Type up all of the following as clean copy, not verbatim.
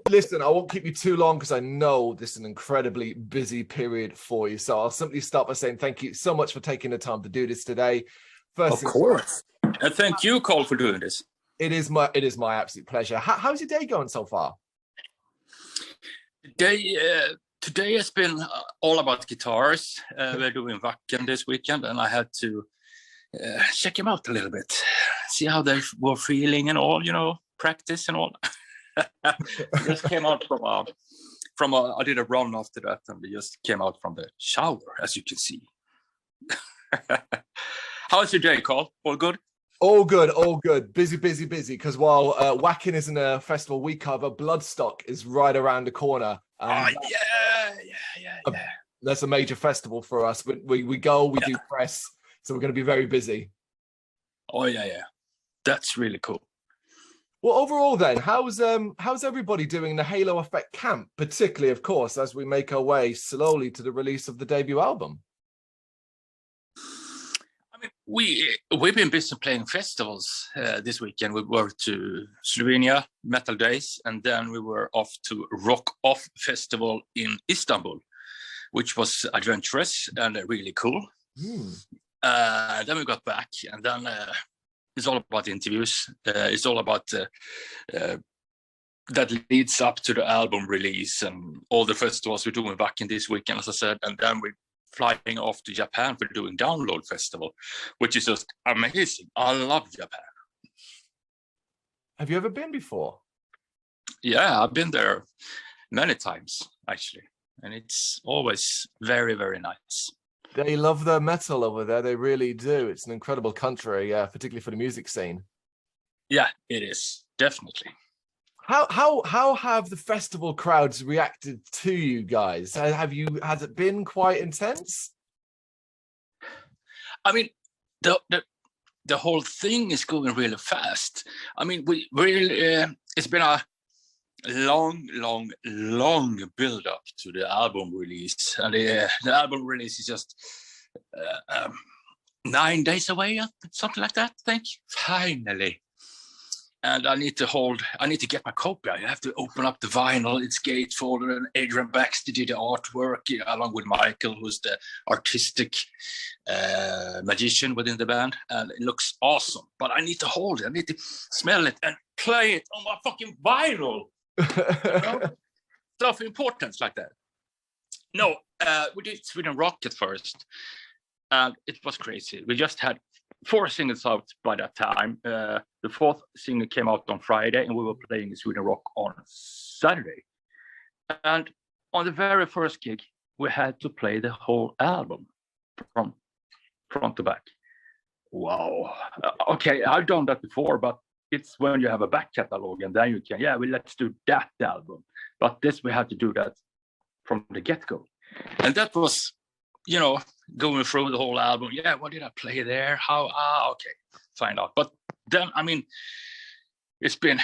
Listen, I won't keep you too long because I know this is an incredibly busy period for you. So I'll simply start by saying thank you so much for taking the time to do this today. Of course. And thank you, Cole, for doing this. It is my absolute pleasure. How's your day going so far? Today has been all about guitars. We're doing Wacken this weekend, and I had to check them out a little bit, see how they were feeling and all, practice and all. Just came out from I did a run after that, and we just came out from the shower, as you can see. How's your day, Carl? All good? All good, all good. Busy. Because while Wacken isn't a festival we cover, Bloodstock is right around the corner. Yeah. That's a major festival for us. We go, we do press, so we're going to be very busy. Oh yeah. That's really cool. Well, overall then, how's everybody doing in the Halo Effect camp, particularly, of course, as we make our way slowly to the release of the debut album? I mean, we've been busy playing festivals this weekend. We were to Slovenia, Metal Days, and then we were off to Rock Off Festival in Istanbul, which was adventurous and really cool. Then we got back, and then it's all about interviews. It's all about that leads up to the album release and all the festivals we're doing back in this weekend, as I said. And then we're flying off to Japan for doing Download Festival, which is just amazing. I love Japan. Have you ever been before? Yeah, I've been there many times, actually. And it's always very, very nice. They love their metal over there. They really do. It's an incredible country, particularly for the music scene. Yeah, it is. Definitely. How have the festival crowds reacted to you guys? Has it been quite intense? I mean, the whole thing is going really fast. I mean, we really it's been a long build up to the album release, and the album release is just 9 days away, something like that, I think. Finally. And I need to get my copy. I have to open up the vinyl. It's gatefolded, and Adrian Baxter did the artwork, along with Michael, who's the artistic magician within the band. And it looks awesome. But I need to hold it. I need to smell it and play it on my fucking vinyl. Stuff importance like that. No, we did Sweden Rock at first. And it was crazy. We just had 4 singles out by that time. The 4th single came out on Friday, and we were playing Sweden Rock on Saturday. And on the very first gig, we had to play the whole album from front to back. Wow. Okay, I've done that before, but it's when you have a back catalog, and then you can, let's do that album. But this, we had to do that from the get-go. And that was, going through the whole album. Yeah, what did I play there? How? Okay, find out. But then, I mean, it's been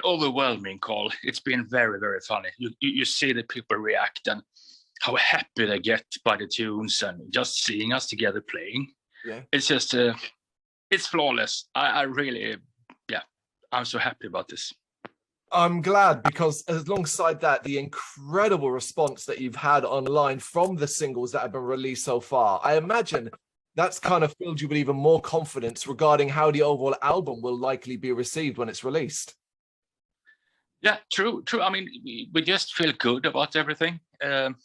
overwhelming, Carl. It's been very, very funny. You see the people react and how happy they get by the tunes, and just seeing us together playing. Yeah, it's just it's flawless. I really, I'm so happy about this. I'm glad, because alongside that, the incredible response that you've had online from the singles that have been released so far, I imagine that's kind of filled you with even more confidence regarding how the overall album will likely be received when it's released. Yeah, true. I mean, we just feel good about everything. And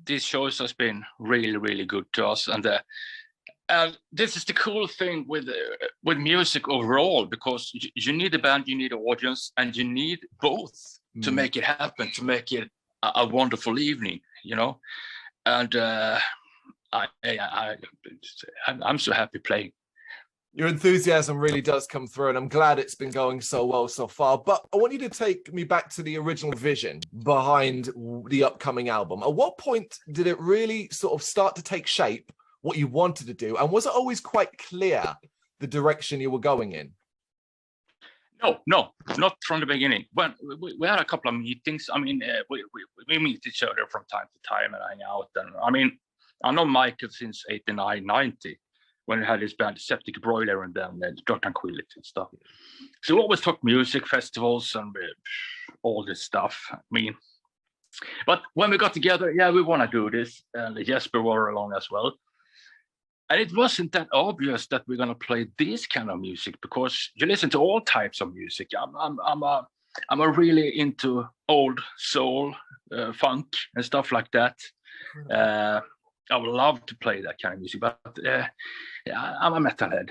these shows has been really, really good to us. And this is the cool thing with music overall, because you need a band, you need an audience, and you need both to make it happen, to make it a wonderful evening, And I'm so happy playing. Your enthusiasm really does come through, and I'm glad it's been going so well so far. But I want you to take me back to the original vision behind the upcoming album. At what point did it really sort of start to take shape, what you wanted to do? And was it always quite clear the direction you were going in? No, not from the beginning. When we had a couple of meetings, I mean, we meet each other from time to time and hang out. And I mean, I know Michael since 89, 90. when we had this band Septic Broiler and then Dark Tranquility and stuff. So we always talk music festivals and all this stuff. I mean, but when we got together, yeah, we want to do this, and Jesper were along as well. And it wasn't that obvious that we're going to play this kind of music, because you listen to all types of music. I'm a really into old soul, funk and stuff like that. I would love to play that kind of music, but I'm a metalhead.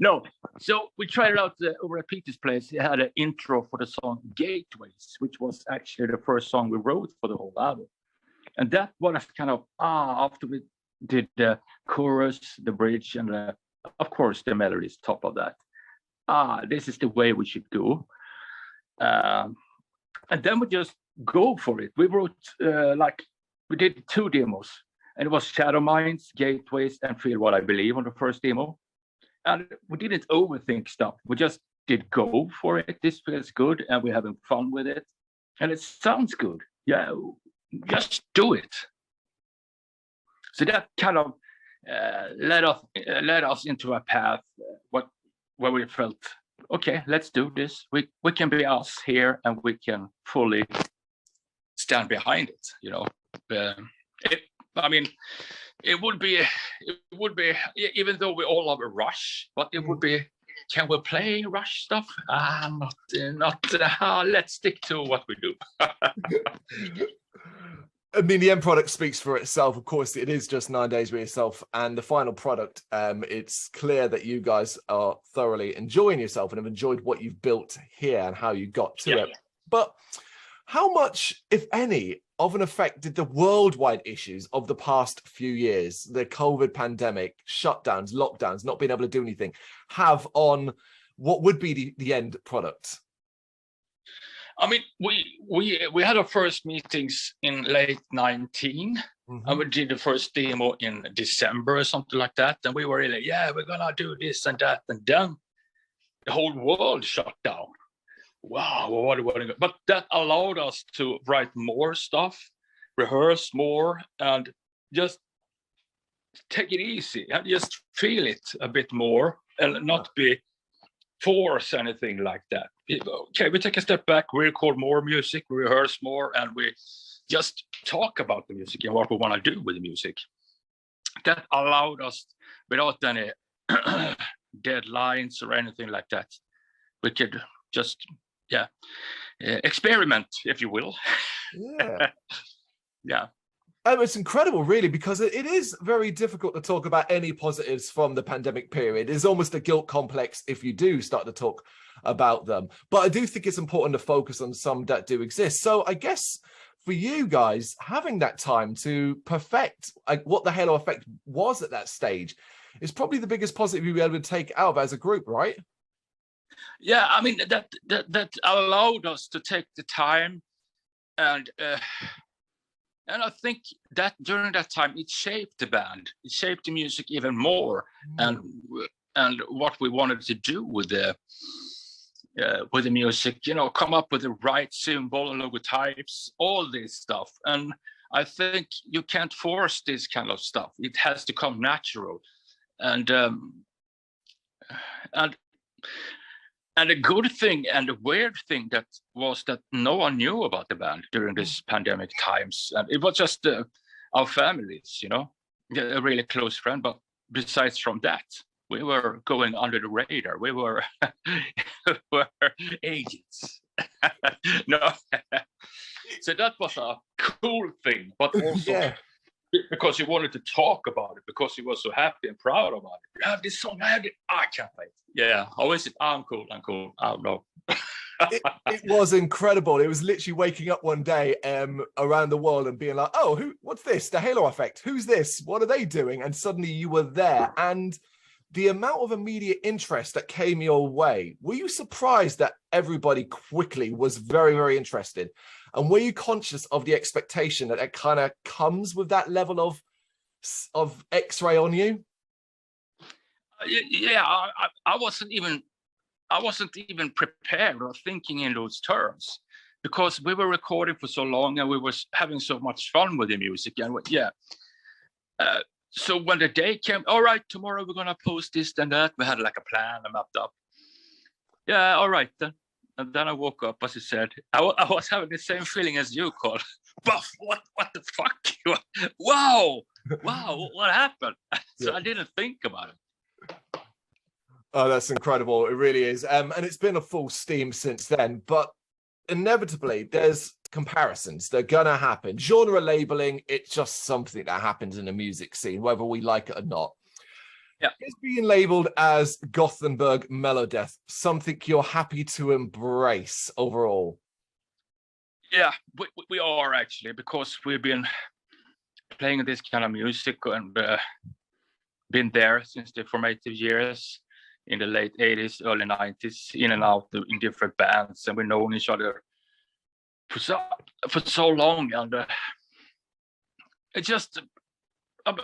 No, so we tried it out over at Peter's place. He had an intro for the song Gateways, which was actually the first song we wrote for the whole album. And that was kind of, after we did the chorus, the bridge, and of course the melodies top of that. This is the way we should go. And then we just go for it. We wrote, we did 2 demos. And it was Shadow Minds, Gateways, and Feel What I Believe on the first demo. And we didn't overthink stuff. We just did go for it. This feels good, and we're having fun with it. And it sounds good. Yeah, just do it. So that kind of led us into a path where we felt, okay, let's do this. We can be us here, and we can fully stand behind it. You know, it would be, even though we all love a Rush, but it would be, can we play Rush stuff? Let's stick to what we do. I mean, the end product speaks for itself. Of course, it is just 9 days with yourself, and the final product, it's clear that you guys are thoroughly enjoying yourself and have enjoyed what you've built here and how you got to it. But how much, if any, of an effect did the worldwide issues of the past few years, the COVID pandemic, shutdowns, lockdowns, not being able to do anything, have on what would be the end product? I mean, we had our first meetings in late 19, and we did the first demo in December or something like that. And we were really, we're gonna do this and that, and then the whole world shut down. Wow, but that allowed us to write more stuff, rehearse more, and just take it easy and just feel it a bit more, and not be force anything like that. Okay, we take a step back, we record more music, we rehearse more, and we just talk about the music and what we want to do with the music. That allowed us, without any deadlines or anything like that, we could just experiment, if you will. It's incredible, really, because it is very difficult to talk about any positives from the pandemic period. It's almost a guilt complex if you do start to talk about them. But I do think it's important to focus on some that do exist. So I guess for you guys, having that time to perfect what the halo effect was at that stage is probably the biggest positive you'll be able to take out of as a group, right? Yeah, I mean, that allowed us to take the time, and I think that during that time it shaped the band, it shaped the music even more, and what we wanted to do with the music, you know, come up with the right symbol and logotypes, all this stuff. And I think you can't force this kind of stuff; it has to come natural, and a good thing and a weird thing that was that no one knew about the band during this pandemic times. And it was just our families, you know, a really close friend. But besides from that, we were going under the radar. We were, were agents. No. So that was a cool thing, but also because he wanted to talk about it, because he was so happy and proud about it. I have this song, I can't wait. Yeah, always I'm cool. I don't know. it was incredible. It was literally waking up one day around the world and being like, oh, what's this? The Halo effect. Who's this? What are they doing? And suddenly you were there. And the amount of immediate interest that came your way, were you surprised that everybody quickly was very, very interested? And were you conscious of the expectation that it kind of comes with that level of X-ray on you? Yeah, I wasn't even prepared or thinking in those terms, because we were recording for so long and we were having so much fun with the music. And So when the day came, all right, tomorrow we're gonna post this and that. We had like a plan mapped up. Yeah, all right then. And then I woke up, as you said. I was having the same feeling as you, Carl. Buff, what the fuck? Wow, what happened? So I didn't think about it. Oh, that's incredible. It really is. And it's been a full steam since then. But inevitably, there's comparisons. They're going to happen. Genre labeling, it's just something that happens in the music scene, whether we like it or not. Yeah. Is being labeled as Gothenburg Melodeath something you're happy to embrace overall? Yeah, we are actually, because we've been playing this kind of music and been there since the formative years in the late 80s, early 90s, in and out in different bands, and we've known each other for so long, and it's just of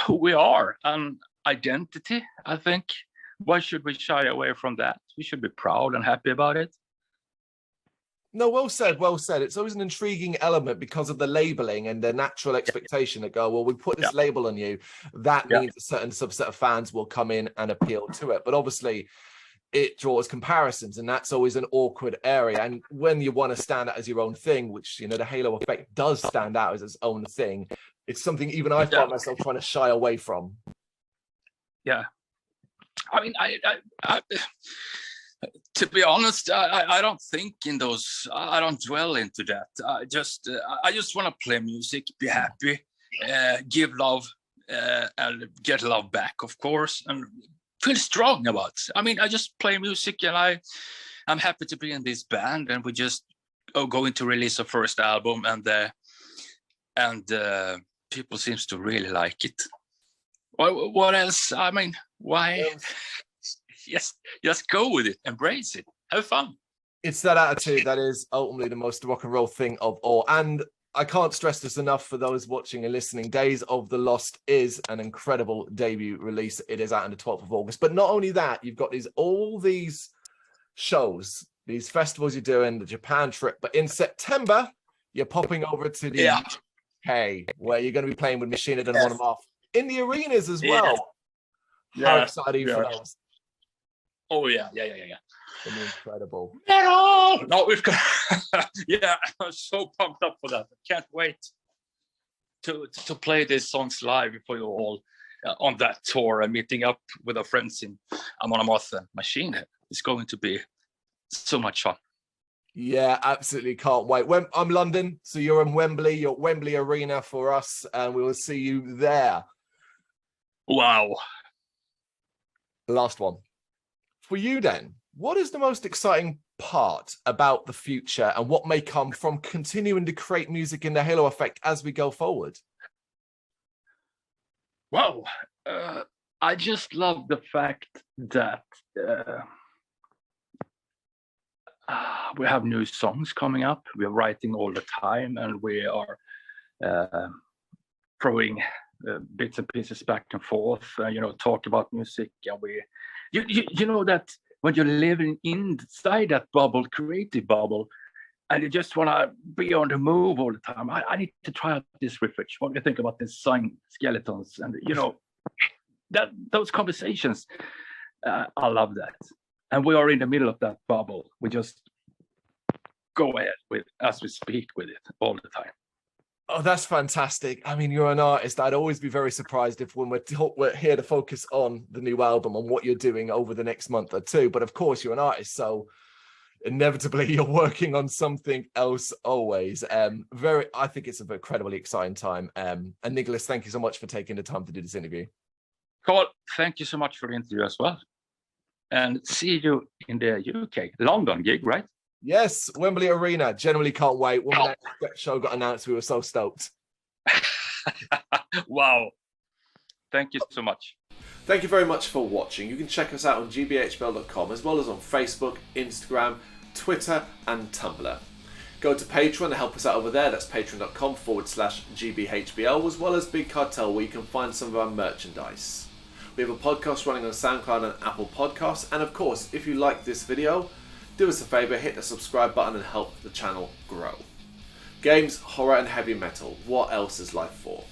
who we are and identity, I think. Why should we shy away from that? We should be proud and happy about it. No, well said, well said. It's always an intriguing element because of the labeling and the natural expectation that go, well, we put this label on you. That means a certain subset of fans will come in and appeal to it. But obviously, it draws comparisons, and that's always an awkward area. And when you want to stand out as your own thing, which, you know, the halo effect does stand out as its own thing, it's something even I find myself trying to shy away from. Yeah. I mean, I to be honest, I don't think in those. I don't dwell into that. I just want to play music, be happy, give love, and get love back, of course, and feel strong about it. I mean, I just play music, and I'm happy to be in this band, and we just going to release our first album, and people seems to really like it. What else? I mean, why? Just go with it, embrace it, have fun. It's that attitude that is ultimately the most rock and roll thing of all. And I can't stress this enough for those watching and listening. Days of the Lost is an incredible debut release. It is out on the 12th of August. But not only that, you've got all these shows, these festivals you're doing, the Japan trip. But in September, you're popping over to the UK, where you're going to be playing with Machine Head and Monomorph in the arenas as well. How excited are you for those? Oh yeah. Incredible. No, we've got. Yeah, I'm so pumped up for that. I can't wait to play these songs live for you all on that tour and meeting up with our friends in Monomorph and Machine Head. It's going to be so much fun. Yeah, absolutely can't wait. I'm London, so you're in Wembley. You're at Wembley Arena for us, and we will see you there. Wow. Last one. For you then, what is the most exciting part about the future and what may come from continuing to create music in the halo effect as we go forward? Wow. I just love the fact that we have new songs coming up. We're writing all the time, and we are throwing bits and pieces back and forth, talk about music. And you know that when you're living inside that bubble, creative bubble, and you just want to be on the move all the time. I need to try out this riff. What do you think about this sign skeletons? And those conversations, I love that. And we are in the middle of that bubble. We just go ahead with as we speak with it all the time. Oh, that's fantastic. I mean, you're an artist. I'd always be very surprised if when we're here to focus on the new album and what you're doing over the next month or two. But of course, you're an artist, so inevitably you're working on something else always. I think it's an incredibly exciting time. And Niclas, thank you so much for taking the time to do this interview. Carl, thank you so much for the interview as well. And see you in the UK. London gig, right? Yes, Wembley Arena. Generally can't wait. When that show got announced, we were so stoked. Wow. Thank you so much. Thank you very much for watching. You can check us out on gbhbl.com as well as on Facebook, Instagram, Twitter and Tumblr. Go to Patreon and help us out over there. That's patreon.com/gbhbl, as well as Big Cartel, where you can find some of our merchandise. We have a podcast running on SoundCloud and Apple Podcasts. And of course, if you like this video, do us a favour, hit the subscribe button and help the channel grow. Games, horror and heavy metal, what else is life for?